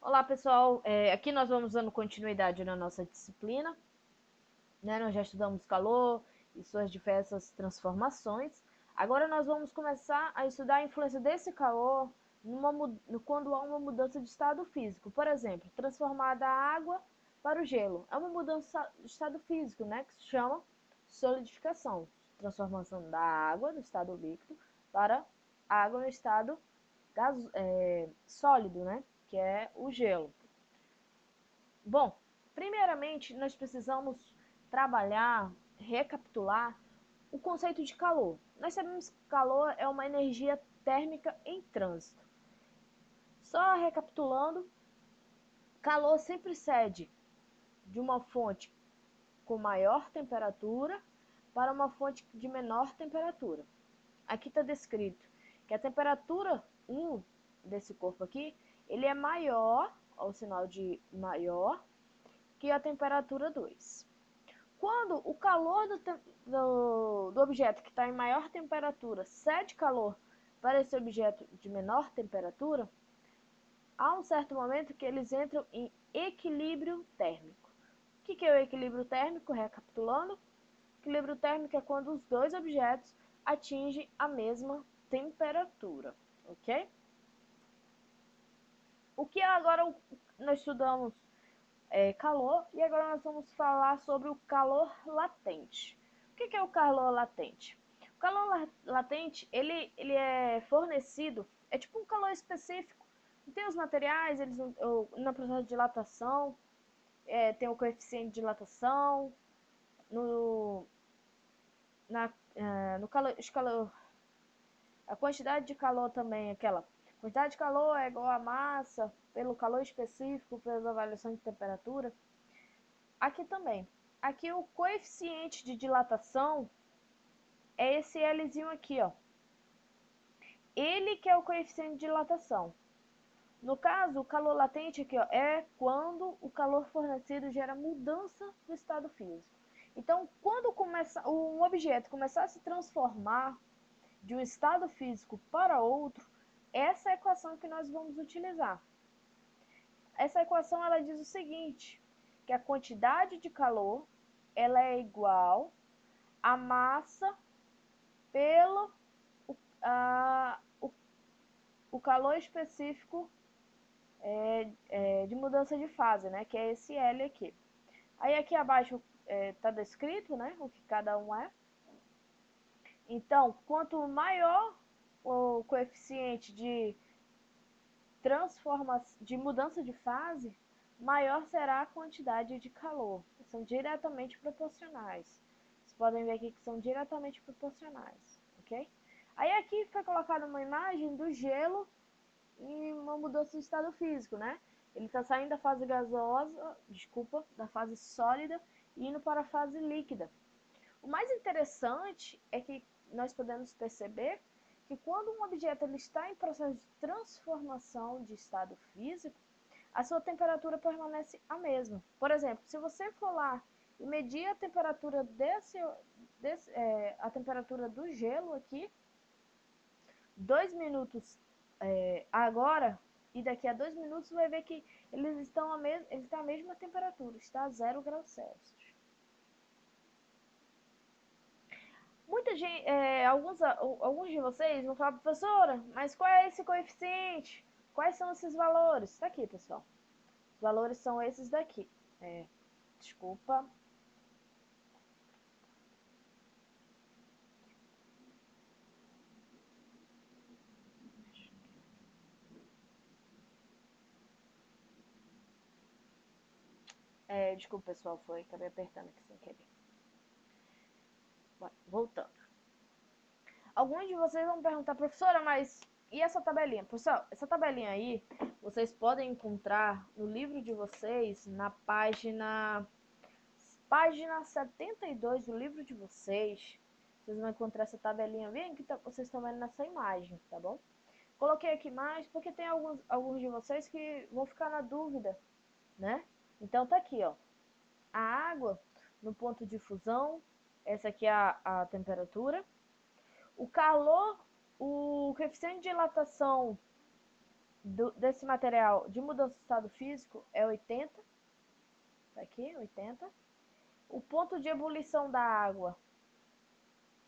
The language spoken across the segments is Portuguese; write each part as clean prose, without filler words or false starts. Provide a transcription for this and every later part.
Olá pessoal, aqui nós vamos dando continuidade na nossa disciplina, né? Nós já estudamos calor e suas diversas transformações. Agora nós vamos começar a estudar a influência desse calor quando há uma mudança de estado físico. Por exemplo, transformar da água para o gelo. É uma mudança de estado físico, né? Que se chama solidificação. Transformação da água no estado líquido para água no estado sólido, né? Que é o gelo. Bom, primeiramente nós precisamos trabalhar, recapitular o conceito de calor. Nós sabemos que calor é uma energia térmica em trânsito. Só recapitulando, calor sempre cede de uma fonte com maior temperatura para uma fonte de menor temperatura. Aqui está descrito que a temperatura 1 desse corpo aqui, ele é maior, ao sinal de maior, que a temperatura 2. Quando o calor do objeto que está em maior temperatura cede calor para esse objeto de menor temperatura, há um certo momento que eles entram em equilíbrio térmico. O que é o equilíbrio térmico? Recapitulando, equilíbrio térmico é quando os dois objetos atingem a mesma temperatura, ok? O que agora nós estudamos calor, e agora nós vamos falar sobre o calor latente. O que é o calor latente? O calor latente, ele é fornecido, é tipo um calor específico. Tem os materiais, eles no processo de dilatação, tem o coeficiente de dilatação, no, no calor, a quantidade de calor também, aquela quantidade de calor é igual a massa, pelo calor específico, pela variação de temperatura. Aqui também. Aqui o coeficiente de dilatação é esse Lzinho aqui, ó. Ele que é o coeficiente de dilatação. No caso, o calor latente aqui, ó, é quando o calor fornecido gera mudança do estado físico. Então, quando um objeto começar a se transformar de um estado físico para outro, essa é a equação que nós vamos utilizar. Essa equação ela diz o seguinte, que a quantidade de calor ela é igual a massa pelo o calor específico de mudança de fase, né? Que é esse L aqui. Aí aqui abaixo está descrito, né? O que cada um é. Então, quanto maior o coeficiente de mudança de fase, maior será a quantidade de calor. São diretamente proporcionais. Vocês podem ver aqui que são diretamente proporcionais, ok? Aí aqui foi colocada uma imagem do gelo em uma mudança de estado físico, né? Ele está saindo da fase gasosa, da fase sólida e indo para a fase líquida. O mais interessante é que nós podemos perceber que quando um objeto ele está em processo de transformação de estado físico, a sua temperatura permanece a mesma. Por exemplo, se você for lá e medir a temperatura a temperatura do gelo aqui, 2 minutos agora, e daqui a 2 minutos vai ver que eles estão a mesma temperatura, está a 0 graus Celsius. Muita gente, alguns de vocês vão falar, professora, mas qual é esse coeficiente? Quais são esses valores? Está aqui, pessoal. Os valores são esses daqui. Desculpa. Desculpa, pessoal, acabei apertando aqui sem querer. Bom, voltando. Alguns de vocês vão perguntar, professora, mas e essa tabelinha? Pessoal, essa tabelinha aí, vocês podem encontrar no livro de vocês, na página 72 do livro de vocês. Vocês vão encontrar essa tabelinha bem que vocês estão vendo nessa imagem, tá bom? Coloquei aqui mais porque tem alguns de vocês que vão ficar na dúvida, né? Então tá aqui, ó. A água no ponto de fusão, essa aqui é a temperatura. O calor, o coeficiente de dilatação desse material de mudança de estado físico é 80. Tá aqui, 80. O ponto de ebulição da água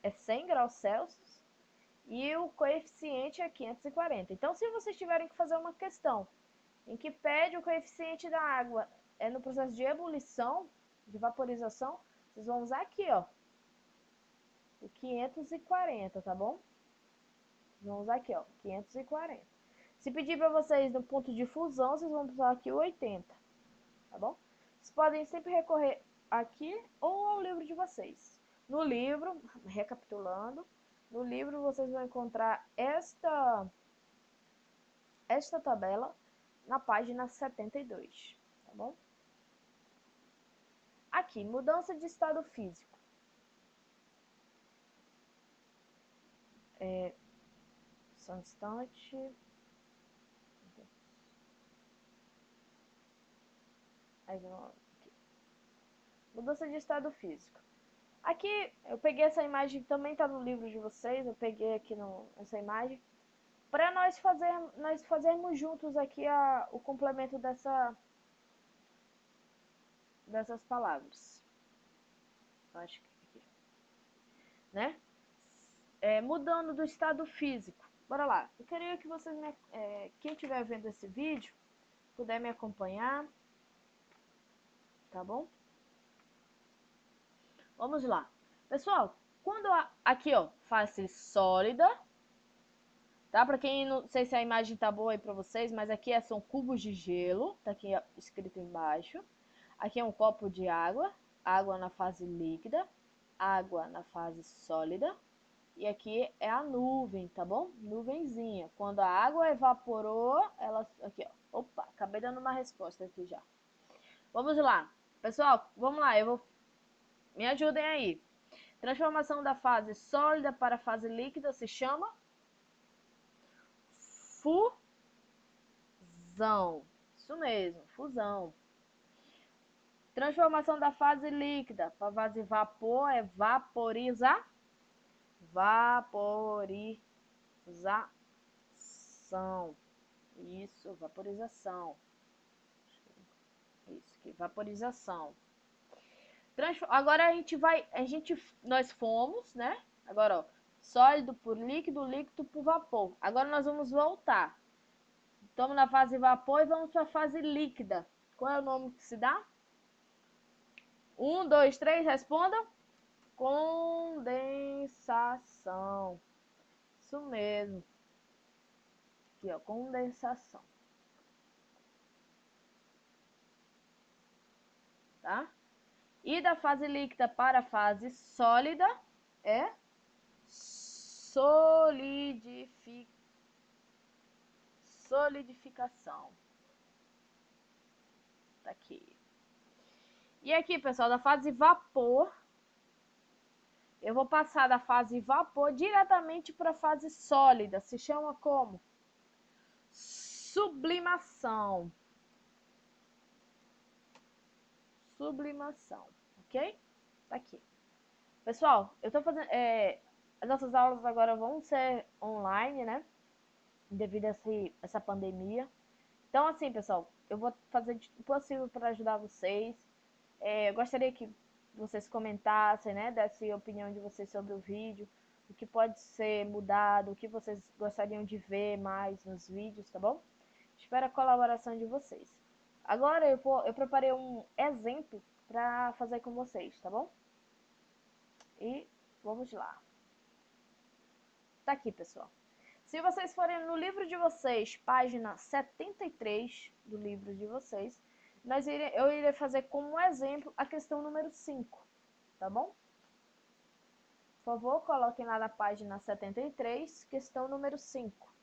é 100 graus Celsius. E o coeficiente é 540. Então, se vocês tiverem que fazer uma questão em que pede o coeficiente da água no processo de ebulição, de vaporização, vocês vão usar aqui, ó, o 540, tá bom? Vão usar aqui, ó, 540. Se pedir para vocês no ponto de fusão, vocês vão usar aqui o 80, tá bom? Vocês podem sempre recorrer aqui ou ao livro de vocês. No livro, recapitulando, no livro vocês vão encontrar esta tabela na página 72, tá bom? Aqui, mudança de estado físico. Só um instante. Aqui. Mudança de estado físico. Aqui, eu peguei essa imagem, também tá no livro de vocês, eu peguei aqui essa imagem, para nós fazermos juntos aqui o complemento dessas palavras. Acho que aqui, né? Mudando do estado físico. Bora lá. Eu queria que vocês, quem estiver vendo esse vídeo, puder me acompanhar, tá bom? Vamos lá. Pessoal, quando aqui, ó, face sólida, tá? Para quem não sei se a imagem tá boa aí para vocês, mas aqui são cubos de gelo, tá aqui escrito embaixo. Aqui é um copo de água, água na fase líquida, água na fase sólida. E aqui é a nuvem, tá bom? Nuvenzinha. Quando a água evaporou, ela... Aqui, ó. Opa, acabei dando uma resposta aqui já. Vamos lá. Pessoal, vamos lá. Me ajudem aí. Transformação da fase sólida para a fase líquida se chama fusão. Isso mesmo, fusão. Transformação da fase líquida para a fase vapor é vaporização. Isso, vaporização. Isso aqui, vaporização. Agora nós fomos, né? Agora, ó, sólido por líquido, líquido por vapor. Agora nós vamos voltar. Estamos na fase vapor e vamos para a fase líquida. Qual é o nome que se dá? 1, 2, 3, respondam. Condensação. Isso mesmo. Aqui, ó, condensação. Tá? E da fase líquida para a fase sólida é solidificação. Tá aqui. E aqui, pessoal, da fase vapor, eu vou passar da fase vapor diretamente para a fase sólida. Se chama como? Sublimação. Sublimação, ok? Tá aqui. Pessoal, eu tô fazendo... as nossas aulas agora vão ser online, né? Devido a essa pandemia. Então, assim, pessoal, eu vou fazer o possível para ajudar vocês. Eu gostaria que vocês comentassem, né? Dessem a opinião de vocês sobre o vídeo. O que pode ser mudado, o que vocês gostariam de ver mais nos vídeos, tá bom? Espero a colaboração de vocês. Agora eu preparei um exemplo para fazer com vocês, tá bom? E vamos lá. Tá aqui, pessoal. Se vocês forem no livro de vocês, página 73 do livro de vocês, eu irei fazer como exemplo a questão número 5, tá bom? Por favor, coloquem lá na página 73, questão número 5.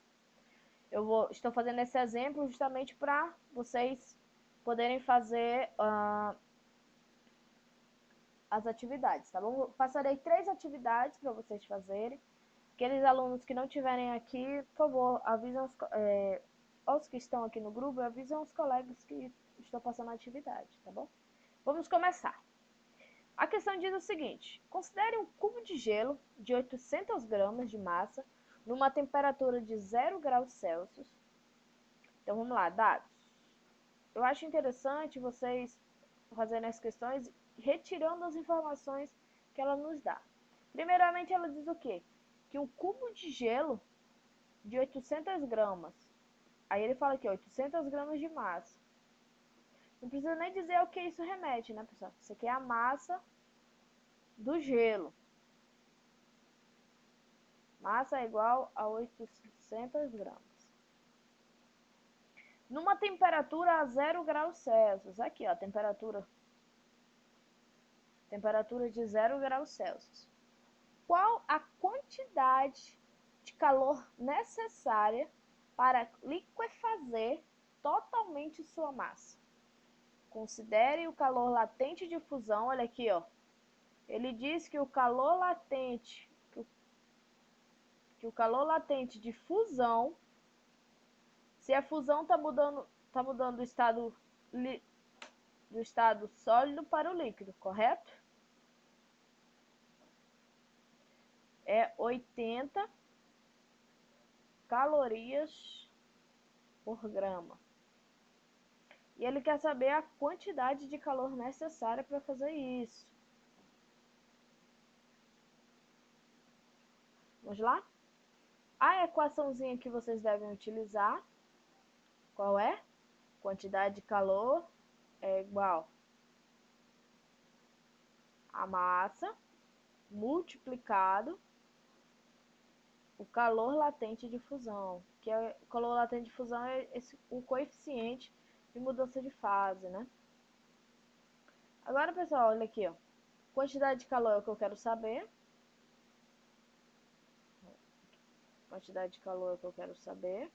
Estou fazendo esse exemplo justamente para vocês poderem fazer as atividades, tá bom? Eu passarei 3 atividades para vocês fazerem. Aqueles alunos que não estiverem aqui, por favor, avisem os que estão aqui no grupo, avisem os colegas que estão passando a atividade, tá bom? Vamos começar. A questão diz o seguinte: considere um cubo de gelo de 800 gramas de massa numa temperatura de 0 graus Celsius Então vamos lá, dados. Eu acho interessante vocês fazerem as questões retirando as informações que ela nos dá. Primeiramente, ela diz o quê? Que um cubo de gelo de 800 gramas. Aí ele fala aqui, 800 gramas de massa. Não precisa nem dizer ao que isso remete, né, pessoal? Isso aqui é a massa do gelo. Massa é igual a 800 gramas. Numa temperatura a 0 graus Celsius. Aqui, ó, temperatura de 0 graus Celsius. Qual a quantidade de calor necessária para liquefazer totalmente sua massa? Considere o calor latente de fusão. Olha aqui, ó. Ele diz que o calor latente, que o calor latente de fusão, se a fusão está mudando do estado sólido para o líquido, correto? É 80 calorias por grama. E ele quer saber a quantidade de calor necessária para fazer isso. Vamos lá? A equaçãozinha que vocês devem utilizar, qual é? Quantidade de calor é igual a massa multiplicado o calor latente de fusão, que é o calor latente de fusão é o coeficiente de mudança de fase, né? Agora, pessoal, olha aqui, ó. Quantidade de calor é o que eu quero saber. Quantidade de calor é o que eu quero saber.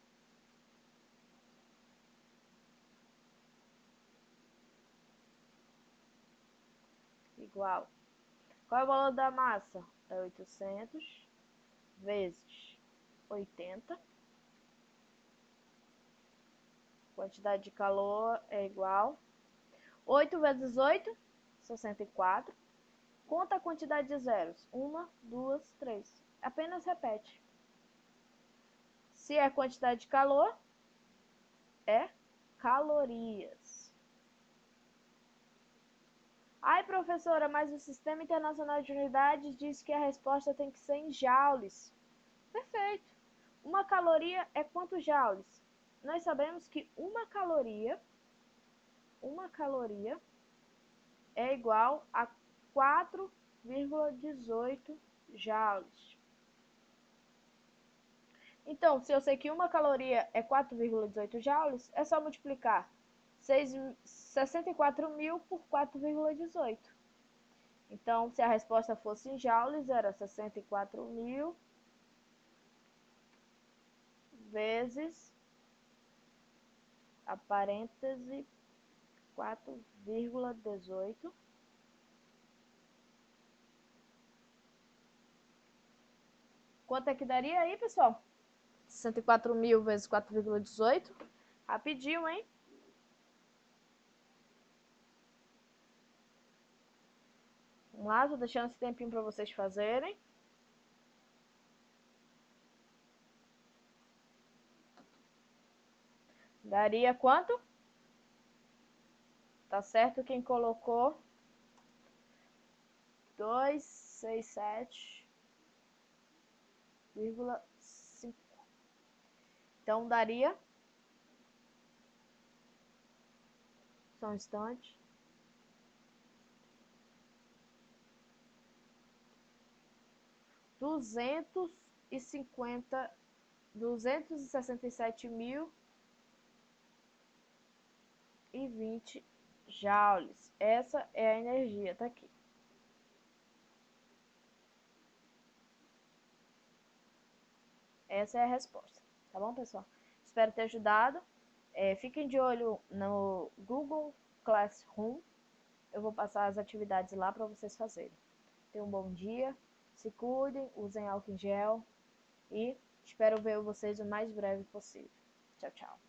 Igual. Qual é o valor da massa? É 800 vezes 80. Quantidade de calor é igual. 8 vezes 8, 64. Conta a quantidade de zeros. 1, 2, 3. Apenas repete. Se é quantidade de calor, é calorias. Ai, professora, mas o Sistema Internacional de Unidades diz que a resposta tem que ser em joules. Perfeito. Uma caloria é quantos joules? Nós sabemos que uma caloria é igual a 4,18 joules. Então, se eu sei que uma caloria é 4,18 joules, é só multiplicar 64.000 por 4,18. Então, se a resposta fosse em joules, era 64.000 vezes a parêntese 4,18. Quanto é que daria aí, pessoal? 64.000 vezes 4,18. Rapidinho, hein? Vamos lá, tô deixando esse tempinho para vocês fazerem. Daria quanto? Tá certo quem colocou? 267,5. Então, daria... Só um instante. 267.020 joules. Essa é a energia, tá aqui. Essa é a resposta, tá bom, pessoal? Espero ter ajudado. Fiquem de olho no Google Classroom. Eu vou passar as atividades lá para vocês fazerem. Tenham um bom dia, se cuidem, usem álcool em gel e espero ver vocês o mais breve possível. Tchau, tchau.